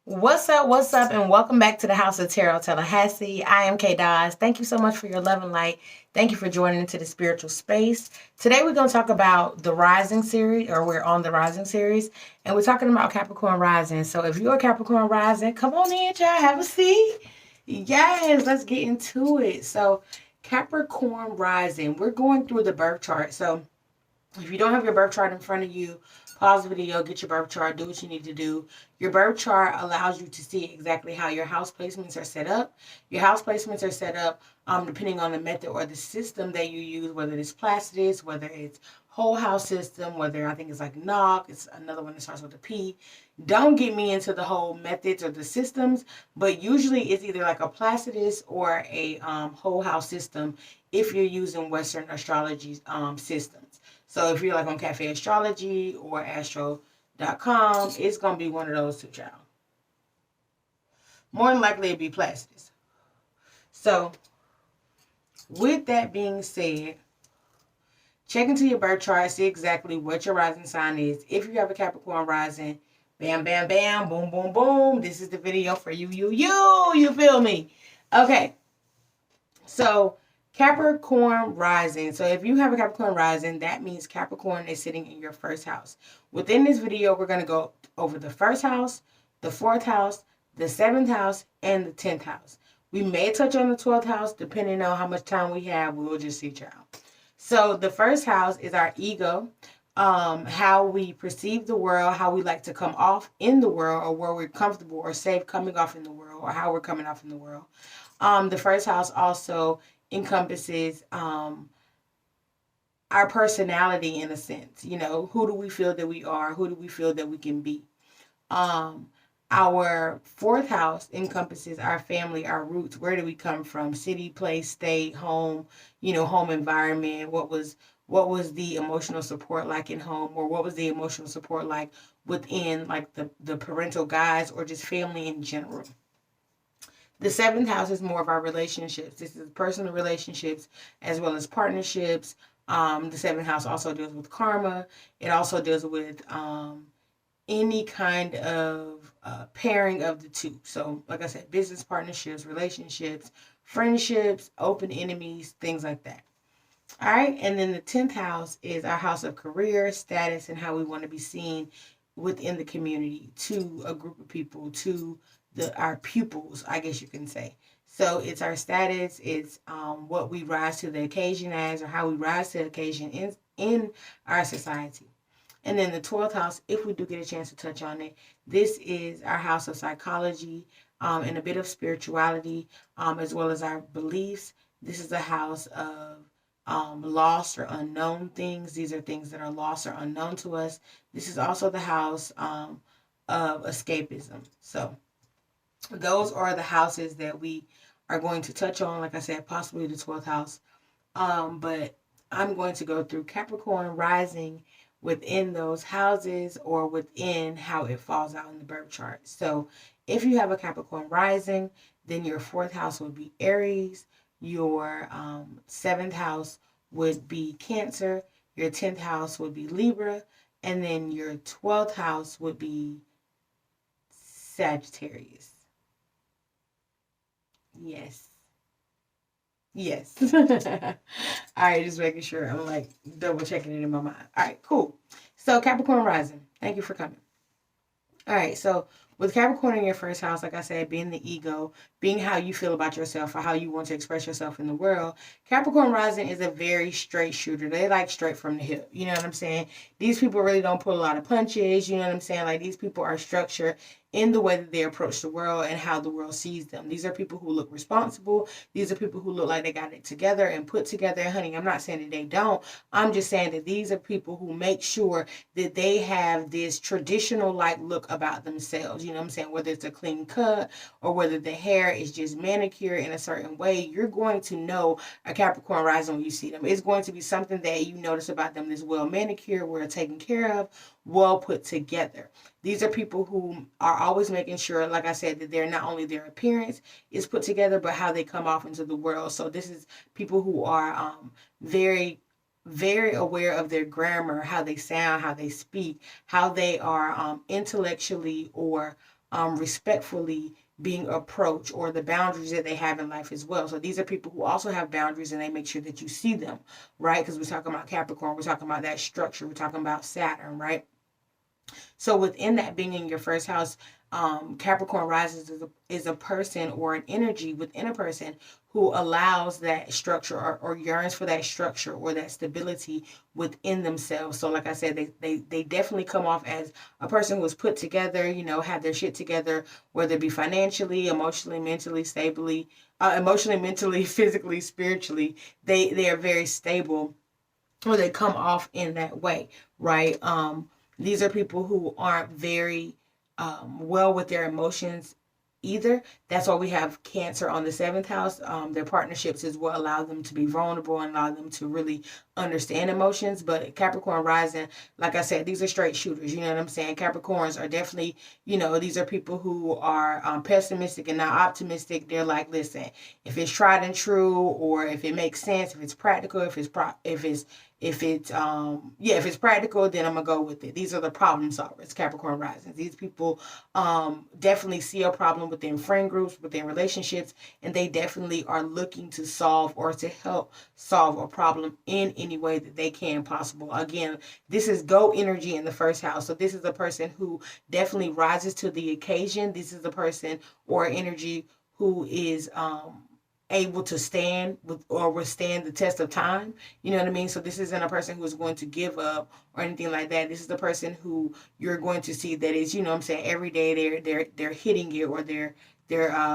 What's up, and welcome back to the House of Tarot Tallahassee. I am Kaydoz. Thank you so much for your love and light. Thank you for joining into the spiritual space. Today we're going to talk about the Rising series, or we're on the Rising series, and we're talking about Capricorn Rising. So if you're a Capricorn Rising, come on in, y'all, have a seat. Yes, let's get into it. So Capricorn Rising, we're going through the birth chart. So if you don't have your birth chart in front of you, pause the video, get your birth chart, do what you need to do. Your birth chart allows you to see exactly how your house placements are set up. Your house placements are set up depending on the method or the system that you use, whether it's Placidus, whether it's whole house system, whether I think it's like Knock, it's another one that starts with a P. Don't get me into the whole methods or the systems, but usually it's either like a Placidus or a whole house system if you're using Western astrology systems. So if you're like on Cafe Astrology or Astro.com, it's going to be one of those two, child. More than likely it'd be Placidus. So with that being said, check into your birth chart, see exactly what your rising sign is. If you have a Capricorn rising, bam, bam, bam, boom, boom, boom. This is the video for you. You feel me? Okay. So Capricorn rising. So if you have a Capricorn rising, that means Capricorn is sitting in your first house. Within this video, we're going to go over the first house, the fourth house, the seventh house, and the 10th house. We may touch on the 12th house depending on how much time we have. We will just see, child. So the first house is our ego, how we perceive the world, how we like to come off in the world, or where we're comfortable or safe coming off in the world, or how we're coming off in the world. The first house also encompasses our personality in a sense. You know, who do we feel that we are? Who do we feel that we can be? Our fourth house encompasses our family, our roots. Where do we come from? City, place, state, home, home environment. What was the emotional support like in home, or what was the emotional support like within like the parental guides, or just family in general? The seventh house is more of our relationships. This is personal relationships as well as partnerships. The seventh house also deals with karma. It also deals with any kind of pairing of the two. So, like I said, business partnerships, relationships, friendships, open enemies, things like that. All right. And then the 10th house is our house of career, status, and how we want to be seen within the community, to a group of people, to our pupils, I guess you can say. So it's our status, it's what we rise to the occasion as, or how we rise to the occasion in our society. And then the 12th house, if we do get a chance to touch on it, this is our house of psychology and a bit of spirituality, as well as our beliefs. This is a house of lost or unknown things. These are things that are lost or unknown to us. This is also the house of escapism. So those are the houses that we are going to touch on. Like I said, possibly the 12th house. But I'm going to go through Capricorn rising within those houses, or within how it falls out in the birth chart. So if you have a Capricorn rising, then your fourth house would be Aries. Your seventh house would be Cancer. Your 10th house would be Libra. And then your 12th house would be Sagittarius. Yes. All right, just making sure. I'm like double checking it in my mind. All right, cool. So Capricorn rising, thank you for coming. All right, so with Capricorn in your first house, like I said, being the ego, being how you feel about yourself or how you want to express yourself in the world, Capricorn rising is a very straight shooter. They like straight from the hip. You know what I'm saying? These people really don't pull a lot of punches. You know what I'm saying? Like, these people are structured in the way that they approach the world and how the world sees them. These are people who look responsible. These are people who look like they got it together and put together. Honey, I'm not saying that they don't. I'm just saying that these are people who make sure that they have this traditional like look about themselves. You know what I'm saying? Whether it's a clean cut or whether the hair is just manicured in a certain way, you're going to know a Capricorn rising when you see them. It's going to be something that you notice about them that's well manicured, well taken care of, well put together. These are people who are always making sure, like I said, that they're not only their appearance is put together, but how they come off into the world. So this is people who are very, very aware of their grammar, how they sound, how they speak, how they are intellectually or respectfully being approached, or the boundaries that they have in life as well. So these are people who also have boundaries, and they make sure that you see them, right? Because we're talking about Capricorn, we're talking about that structure, we're talking about Saturn, right? So within that being in your first house, Capricorn rises is a person or an energy within a person who allows that structure, or yearns for that structure or that stability within themselves. So like I said, they definitely come off as a person who is put together, have their shit together, whether it be financially, emotionally, mentally, stably, emotionally, mentally, physically, spiritually. They are very stable, or they come off in that way, right? These are people who aren't very well with their emotions either. That's why we have Cancer on the seventh house. Their partnerships is what allow them to be vulnerable and allow them to really understand emotions. But Capricorn rising, like I said, these are straight shooters. You know what I'm saying? Capricorns are definitely, these are people who are pessimistic and not optimistic. They're like, listen, if it's tried and true, or if it makes sense, if it's practical, if it's if it's practical, then I'm gonna go with it. These are the problem solvers, Capricorn risings. These people definitely see a problem within friend groups, within relationships, and they definitely are looking to solve or to help solve a problem in any way that they can possible. Again, this is go energy in the first house. So this is a person who definitely rises to the occasion. This is a person or energy who is able to stand with or withstand the test of time. You know what I mean? So this isn't a person who is going to give up or anything like that. This is the person who you're going to see that is, what I'm saying, every day they're hitting it, or they're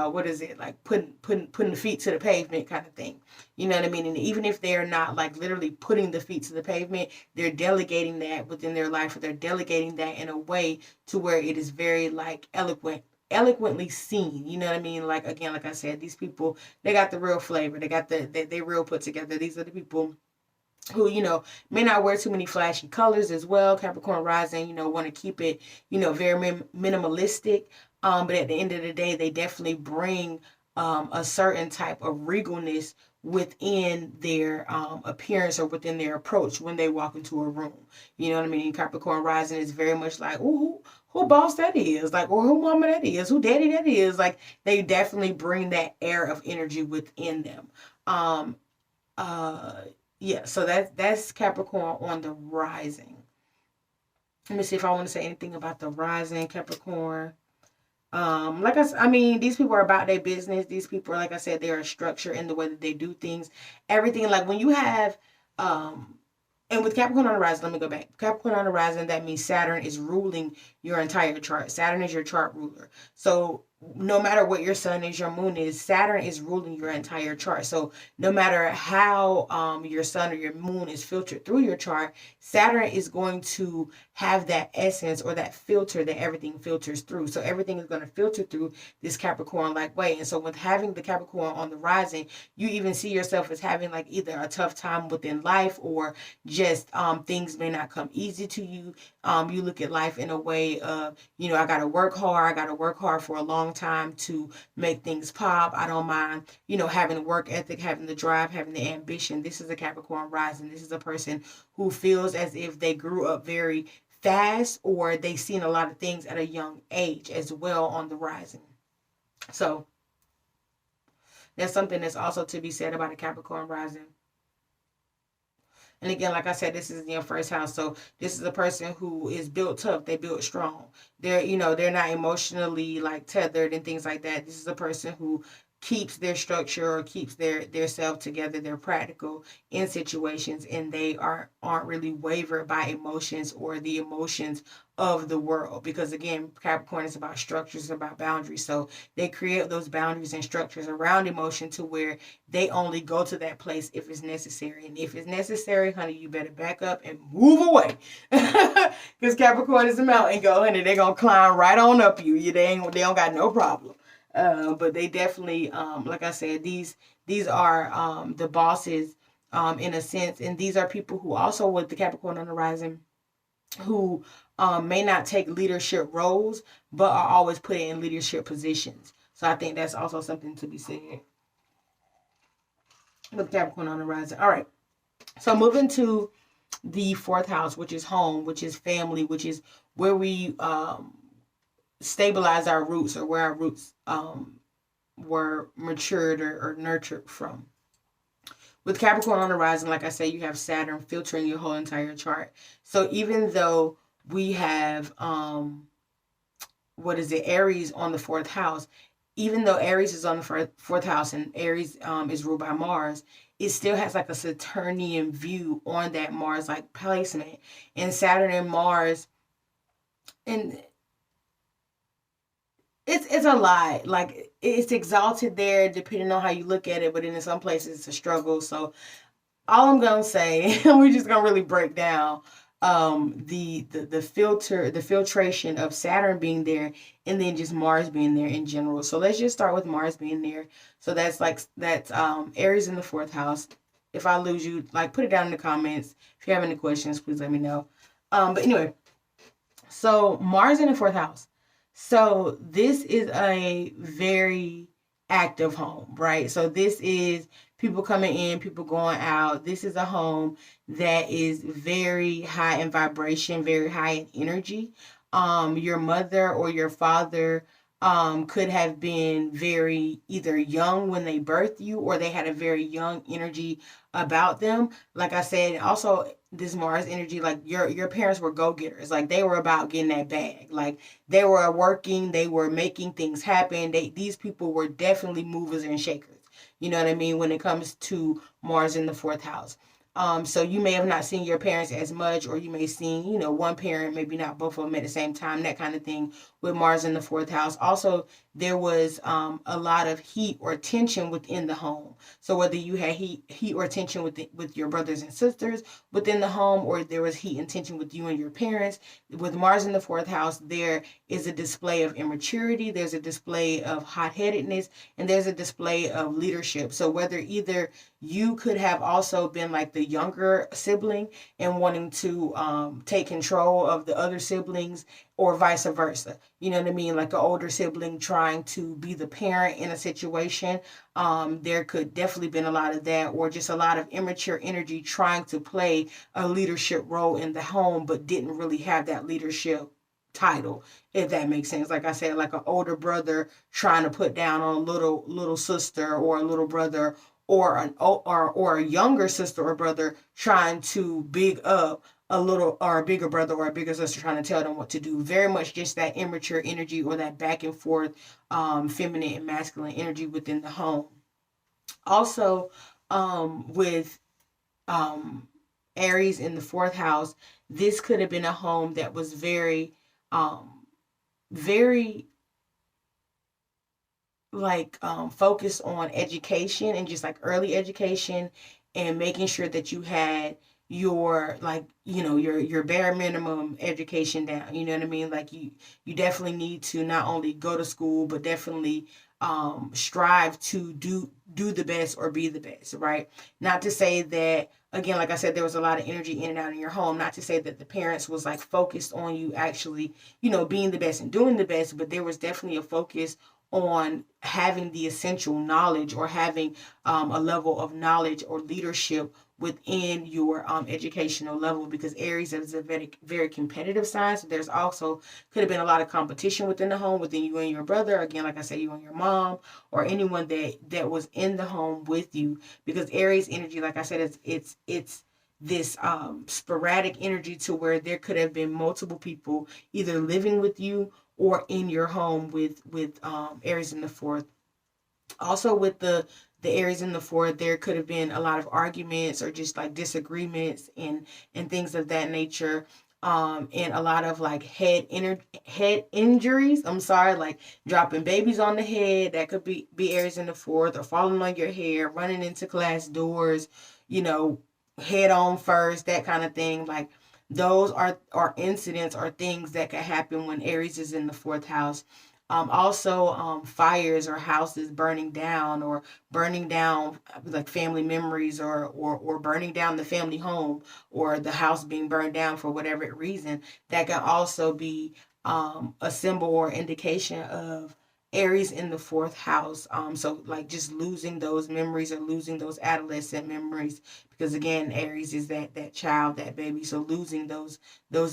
what is it, like putting the feet to the pavement kind of thing. You know what I mean? And even if they're not like literally putting the feet to the pavement, they're delegating that within their life, or they're delegating that in a way to where it is very like eloquently seen. You know what I mean? Like, again, like I said, these people, they got the real flavor. They got they real put together. These are the people who, may not wear too many flashy colors as well. Capricorn rising, want to keep it, very minimalistic. But at the end of the day, they definitely bring a certain type of regalness within their appearance, or within their approach when they walk into a room. You know what I mean? Capricorn rising is very much like, ooh, who boss that is, like, or who mama that is, who daddy that is. Like, they definitely bring that air of energy within them. Uh, yeah, so that's Capricorn on the rising. Let me see if I want to say anything about the rising Capricorn. Like I mean, these people are about their business. These people are, like I said, they are a structure in the way that they do things. Everything, like when you have, and with Capricorn on the rising, let me go back. Capricorn on the rising, that means Saturn is ruling your entire chart. Saturn is your chart ruler. So no matter what your sun is, your moon is, Saturn is ruling your entire chart. So no matter how your sun or your moon is filtered through your chart, Saturn is going to have that essence or that filter that everything filters through. So everything is going to filter through this Capricorn like way. And so with having the Capricorn on the rising, you even see yourself as having like either a tough time within life, or just things may not come easy to you. You look at life in a way of, I got to work hard. I got to work hard for a long time to make things pop. I don't mind, having the work ethic, having the drive, having the ambition. This is a Capricorn rising. This is a person who feels as if they grew up very fast, or they've seen a lot of things at a young age as well on the rising. So that's something that's also to be said about a Capricorn rising. And again, like I said, this is in your first house. So this is a person who is built tough. They built strong. They're not emotionally like tethered and things like that. This is a person who keeps their structure, or keeps their self together. They're practical in situations, and they aren't really wavered by emotions or the emotions of the world. Because again, Capricorn is about structures, about boundaries. So they create those boundaries and structures around emotion to where they only go to that place if it's necessary. And if it's necessary, honey, you better back up and move away. Because Capricorn is a mountain goat, honey. They're going to climb right on up you. They don't got no problem. But they definitely, like I said, these are the bosses in a sense. And these are people who also, with the Capricorn on the rising, who may not take leadership roles, but are always put in leadership positions. So I think that's also something to be said with Capricorn on the rising. All right. So moving to the fourth house, which is home, which is family, which is where we stabilize our roots, or where our roots were matured or nurtured from. With Capricorn on the rising, like I said, you have Saturn filtering your whole entire chart. So even though we have Aries on the fourth house, even though Aries is on the fourth house and Aries is ruled by Mars, it still has like a Saturnian view on that Mars like placement. And Saturn and Mars, and it's a lot. Like it's exalted there depending on how you look at it, but in some places it's a struggle. So all I'm gonna say, we're just gonna really break down the filtration of Saturn being there, and then just Mars being there in general. So let's just start with Mars being there. So that's Aries in the fourth house. If I lose you, like put it down in the comments. If you have any questions, please let me know. But anyway, so Mars in the fourth house. So this is a very active home, right? So this is people coming in, people going out. This is a home that is very high in vibration, very high in energy. Your mother or your father could have been very either young when they birthed you, or they had a very young energy about them. Like I said, also this Mars energy, like your parents were go-getters. Like they were about getting that bag. Like they were working, they were making things happen. These people were definitely movers and shakers. You know what I mean? When it comes to Mars in the fourth house. So you may have not seen your parents as much, or you may see, one parent, maybe not both of them at the same time, that kind of thing with Mars in the fourth house. Also, there was a lot of heat or tension within the home. So whether you had heat or tension with your brothers and sisters within the home, or there was heat and tension with you and your parents, with Mars in the fourth house, there is a display of immaturity, there's a display of hot-headedness, and there's a display of leadership. So whether either you could have also been like the younger sibling and wanting to take control of the other siblings, or vice versa. You know what I mean? Like an older sibling trying to be the parent in a situation. There could definitely been a lot of that, or just a lot of immature energy trying to play a leadership role in the home, but didn't really have that leadership title, if that makes sense. Like I said, like an older brother trying to put down on a little sister or a little brother, or a younger sister or brother trying to big up a little, or a bigger brother or a bigger sister trying to tell them what to do. Very much just that immature energy, or that back and forth feminine and masculine energy within the home. Also, with Aries in the fourth house, this could have been a home that was very very like focused on education, and just like early education, and making sure that you had your, like, your bare minimum education down. You know what I mean? Like you definitely need to not only go to school, but definitely strive to do the best or be the best, right? Not to say that, again, like I said, there was a lot of energy in and out in your home. Not to say that the parents was like focused on you actually, being the best and doing the best, but there was definitely a focus on having the essential knowledge, or having a level of knowledge or leadership within your educational level, because Aries is a very, very competitive sign. So there's also could have been a lot of competition within the home, within you and your brother. Again, like I said, you and your mom, or anyone that was in the home with you, because Aries energy, like I said, it's this sporadic energy, to where there could have been multiple people either living with you or in your home with Aries in the fourth. Also, with the Aries in the fourth, there could have been a lot of arguments, or just like disagreements and things of that nature. And a lot of like head injuries. I'm sorry, like dropping babies on the head. That could be Aries in the fourth, or falling on your hair, running into glass doors, head on first, that kind of thing. Like those are incidents or things that could happen when Aries is in the fourth house. Also, fires or houses burning down, or burning down like family memories, or burning down the family home, or the house being burned down for whatever reason. That can also be a symbol or indication of Aries in the fourth house. So like just losing those memories, or losing those adolescent memories, because again, Aries is that child, that baby. So losing those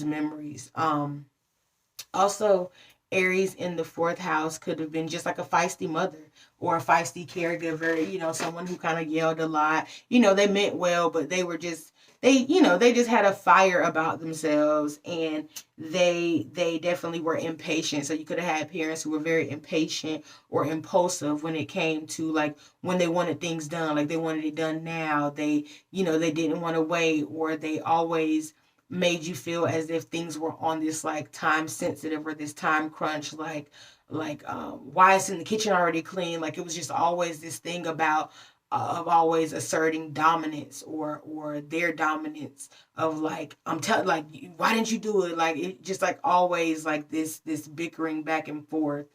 memories. Also, Aries in the fourth house could have been just like a feisty mother or a feisty caregiver, someone who kind of yelled a lot. They meant well, but they were just, they just had a fire about themselves, and they definitely were impatient. So you could have had parents who were very impatient or impulsive when it came to like when they wanted things done, like they wanted it done now. They didn't want to wait, or they always made you feel as if things were on this like time sensitive or this time crunch, why is in the kitchen already clean? Like it was just always this thing about of always asserting dominance or their dominance of like I'm telling like why didn't you do it, like it just like always like this bickering back and forth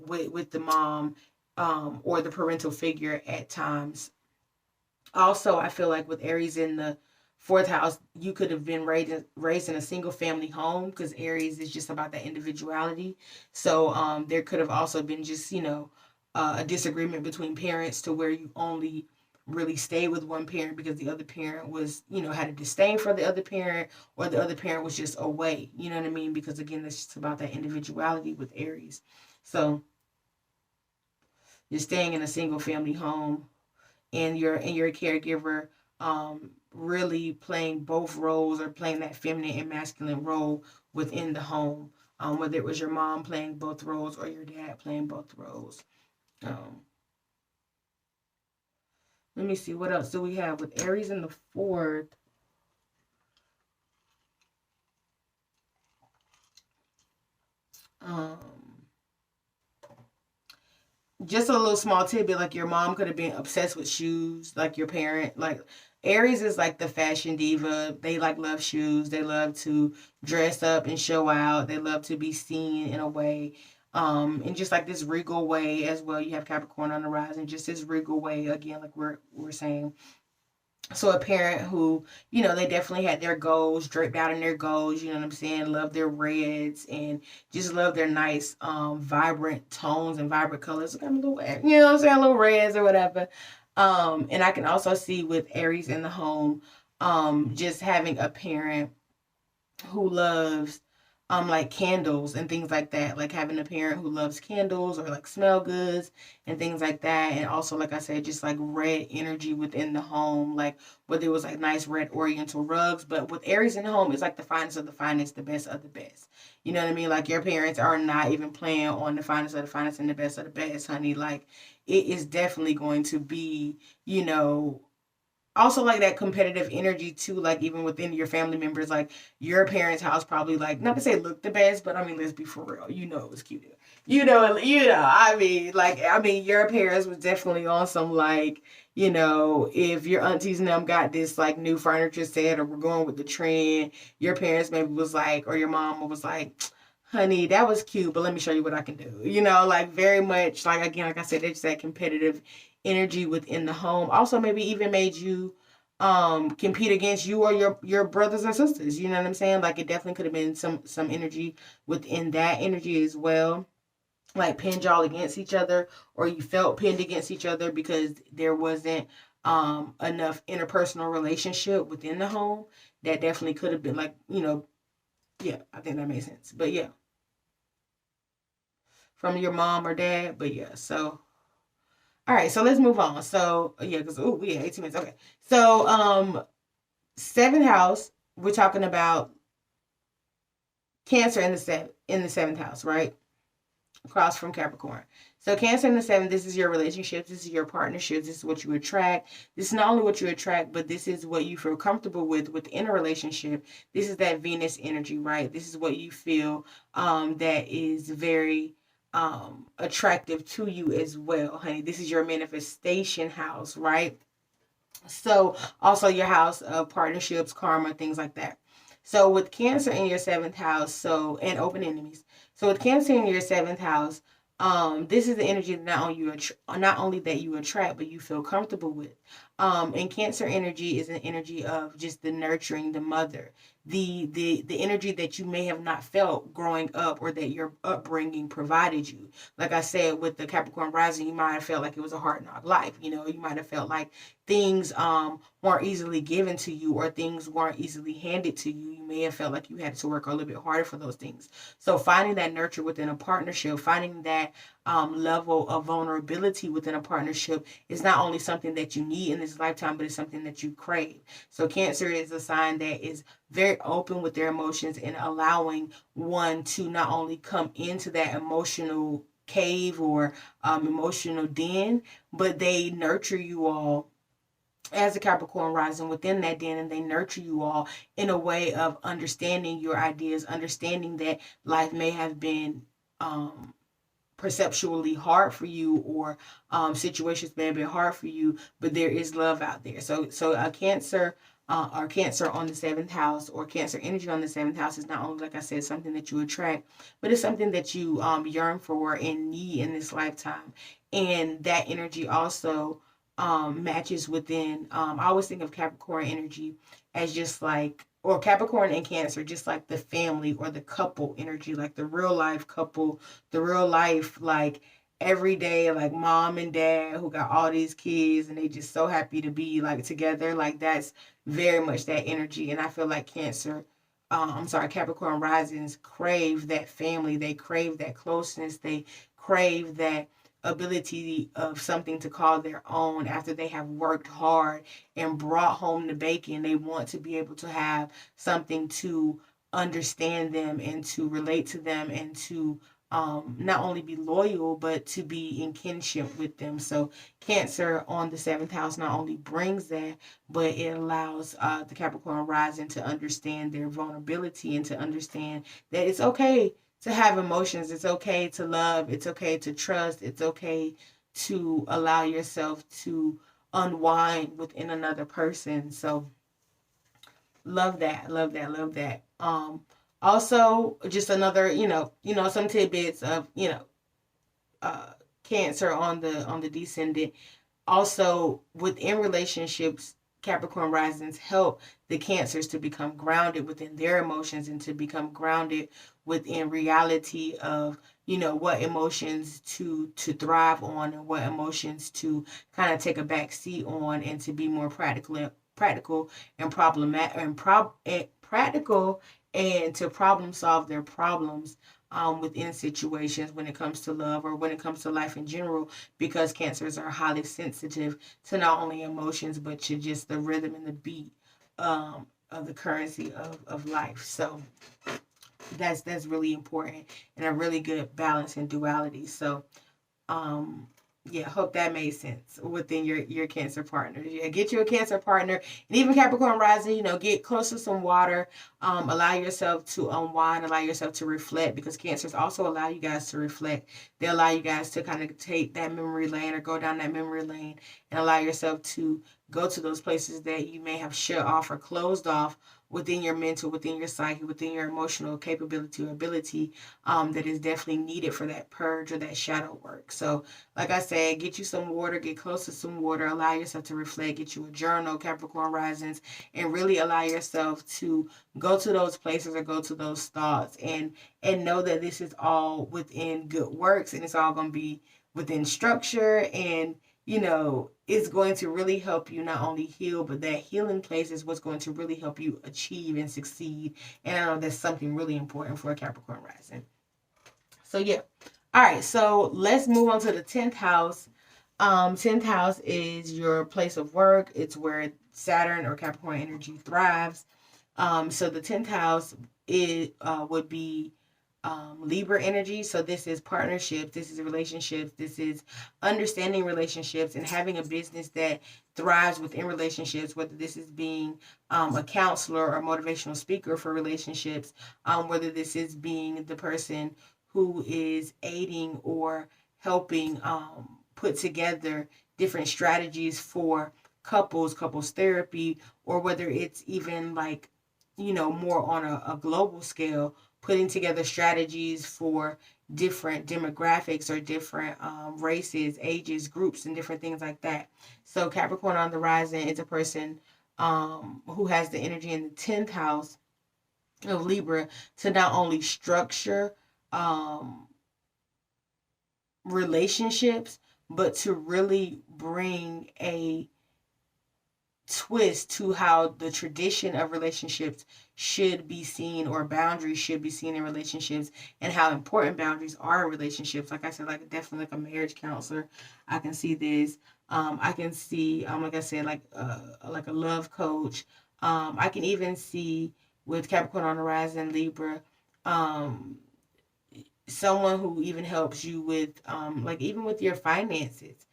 with the mom or the parental figure at times. Also, I feel like with Aries in the fourth house, you could have been raised in a single family home, because Aries is just about that individuality. So there could have also been just, a disagreement between parents to where you only really stay with one parent because the other parent was, had a disdain for the other parent, or the other parent was just away. You know what I mean? Because again, that's just about that individuality with Aries. So you're staying in a single family home, and your caregiver really playing both roles, or playing that feminine and masculine role within the home, whether it was your mom playing both roles or your dad playing both roles. um, Let me see, what else do we have with Aries in the fourth? um, just a little small tidbit, like your mom could have been obsessed with shoes, like your parent. Like Aries is like the fashion diva. They like love shoes. They love to dress up and show out. They love to be seen in a way. In just like this regal way as well. You have Capricorn on the rise, and just this regal way again, like we're saying. So a parent who, they definitely had their goals draped out in their goals, you know what I'm saying? Love their reds, and just love their nice, vibrant tones and vibrant colors. Kind of little, you know what I'm saying? Little reds or whatever. And I can also see with Aries in the home, just having a parent who loves like candles and things like that, like having a parent who loves candles or like smell goods and things like that. And also, like I said, just like red energy within the home, like whether it was like nice red oriental rugs. But with Aries in the home, it's like the finest of the finest, the best of the best. You know what I mean? Like your parents are not even playing on the finest of the finest and the best of the best, honey. Like it is definitely going to be, also like that competitive energy too, like even within your family members, like your parents' house probably, like, not to say look the best, but I mean, let's be for real, it was cute. I mean, your parents was definitely on some like, if your aunties and them got this like new furniture set, or we're going with the trend, your parents maybe was like, or your mom was like, honey, that was cute, but let me show you what I can do. Like very much like, again, like I said, it's that competitive energy within the home. Also, maybe even made you compete against you or your brothers and sisters. You know what I'm saying? Like it definitely could have been some energy within that energy as well. Like pinned y'all against each other, or you felt pinned against each other because there wasn't enough interpersonal relationship within the home. That definitely could have been like, yeah, I think that makes sense. But yeah, from your mom or dad. But yeah, so all right, so let's move on. So yeah, because we had 18 minutes. Okay, so seventh house, we're talking about Cancer in the seventh house, right? Across from Capricorn. So Cancer in the seventh, this is your relationships, this is your partnerships, this is what you attract. This is not only what you attract, but this is what you feel comfortable with within a relationship. This is that Venus energy, right? This is what you feel that is very attractive to you as well, honey. This is your manifestation house, right? So also your house of partnerships, karma, things like that. So with Cancer in your seventh house, so, and open enemies. So with Cancer in your seventh house, this is the energy that not only that you attract, but you feel comfortable with. And Cancer energy is an energy of just the nurturing, the mother, the energy that you may have not felt growing up, or that your upbringing provided you. Like I said, with the Capricorn rising, you might have felt like it was a hard knock life. You might have felt like things weren't easily given to you, or things weren't easily handed to you. You may have felt like you had to work a little bit harder for those things. So finding that nurture within a partnership, finding that level of vulnerability within a partnership is not only something that you need in this lifetime, but it's something that you crave. So Cancer is a sign that is very open with their emotions, and allowing one to not only come into that emotional cave, or emotional den, but they nurture you all as a Capricorn rising within that den, and they nurture you all in a way of understanding your ideas, understanding that life may have been perceptually hard for you, or situations may have been hard for you, but there is love out there. So a Cancer, or Cancer on the seventh house, or Cancer energy on the seventh house, is not only, like I said, something that you attract, but it's something that you yearn for and need in this lifetime. And that energy also matches within. I always think of Capricorn energy as just like, or Capricorn and Cancer, just like the family or the couple energy, like the real life couple, the real life, like every day, like mom and dad who got all these kids and they just so happy to be like together. Like that's very much that energy. And I feel like Capricorn risings crave that family. They crave that closeness. They crave that ability of something to call their own after they have worked hard and brought home the bacon. They want to be able to have something to understand them and to relate to them, and to not only be loyal, but to be in kinship with them. So Cancer on the seventh house not only brings that, but it allows the Capricorn rising to understand their vulnerability, and to understand that it's okay to have emotions. It's okay to love. It's okay to trust. It's okay to allow yourself to unwind within another person. So love that, love that, love that. Also just another, some tidbits of, uh, Cancer on the descendant. Also, within relationships, Capricorn risings help the Cancers to become grounded within their emotions, and to become grounded within reality of, what emotions to thrive on, and what emotions to kind of take a back seat on, and to be more practical and problematic and practical, and to problem solve their problems within situations when it comes to love, or when it comes to life in general, because Cancers are highly sensitive to not only emotions, but to just the rhythm and the beat of the currency of life. So that's really important, and a really good balance and duality. So um yeah, hope that made sense within your Cancer partners. Yeah, get you a Cancer partner. And even Capricorn rising, get close to some water. Allow yourself to unwind, allow yourself to reflect, because Cancers also allow you guys to reflect. They allow you guys to kind of take that memory lane, or go down that memory lane, and allow yourself to go to those places that you may have shut off or closed off within your mental, within your psyche, within your emotional capability or ability, that is definitely needed for that purge or that shadow work. So like I said, get you some water, get close to some water, allow yourself to reflect, get you a journal, Capricorn risings, and really allow yourself to go to those places, or go to those thoughts, and know that this is all within good works, and it's all going to be within structure, and it's going to really help you not only heal, but that healing place is what's going to really help you achieve and succeed. And I know that's something really important for a Capricorn rising. So yeah. All right, so let's move on to the 10th house. 10th house is your place of work. It's where Saturn or Capricorn energy thrives. So the 10th house would be Libra energy. So this is partnerships, this is relationships, this is understanding relationships, and having a business that thrives within relationships, whether this is being a counselor or motivational speaker for relationships, whether this is being the person who is aiding or helping put together different strategies for couples therapy, or whether it's even like, more on a global scale, putting together strategies for different demographics or different races, ages, groups, and different things like that. So Capricorn on the rising is a person who has the energy in the 10th house of Libra to not only structure um, relationships, but to really bring a twist to how the tradition of relationships should be seen, or boundaries should be seen in relationships, and how important boundaries are in relationships. Like I said, like definitely like a marriage counselor, I can see this. I can see, like I said, like a love coach. I can even see with Capricorn on the rising, Libra, um, someone who even helps you with like even with your finances,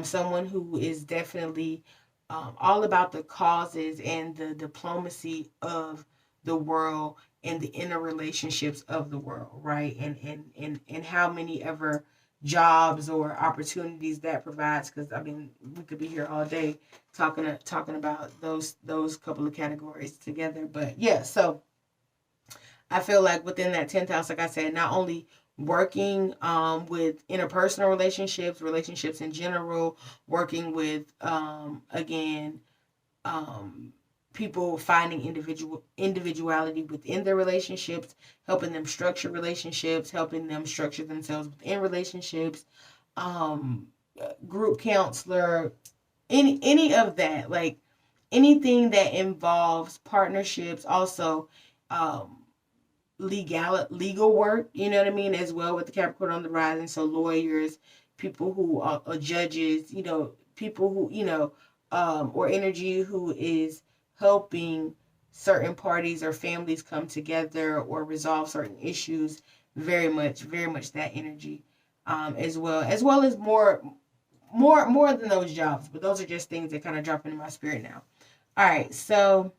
someone who is definitely all about the causes and the diplomacy of the world and the inner relationships of the world, right? And how many ever jobs or opportunities that provides, because I mean we could be here all day talking about those couple of categories together. But yeah, so I feel like within that 10th house, like I said, not only working with interpersonal relationships, relationships in general, working with, again, um, people finding individuality within their relationships, helping them structure relationships, helping them structure themselves within relationships, um, group counselor, any of that, like anything that involves partnerships, also um, legal work, you know what I mean, as well with the Capricorn on the rising. So lawyers, people who are judges, people who, or energy who is helping certain parties or families come together or resolve certain issues. Very much that energy, as well as more than those jobs. But those are just things that kind of drop into my spirit now. All right, so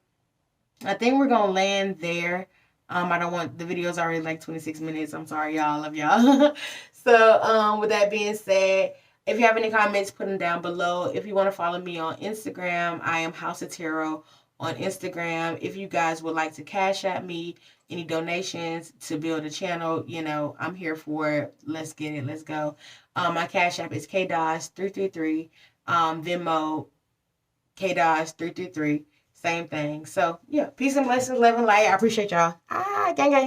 I think we're gonna land there. I don't want the video's already like 26 minutes. I'm sorry, y'all. Love y'all. So, with that being said, if you have any comments, put them down below. If you want to follow me on Instagram, I am House of Tarot on Instagram. If you guys would like to cash at me any donations to build a channel, I'm here for it. Let's get it. Let's go. My cash app is kdoz333. Venmo kdoz333. Same thing. So, yeah, peace and blessings, love and light. I appreciate y'all. Gang, gang.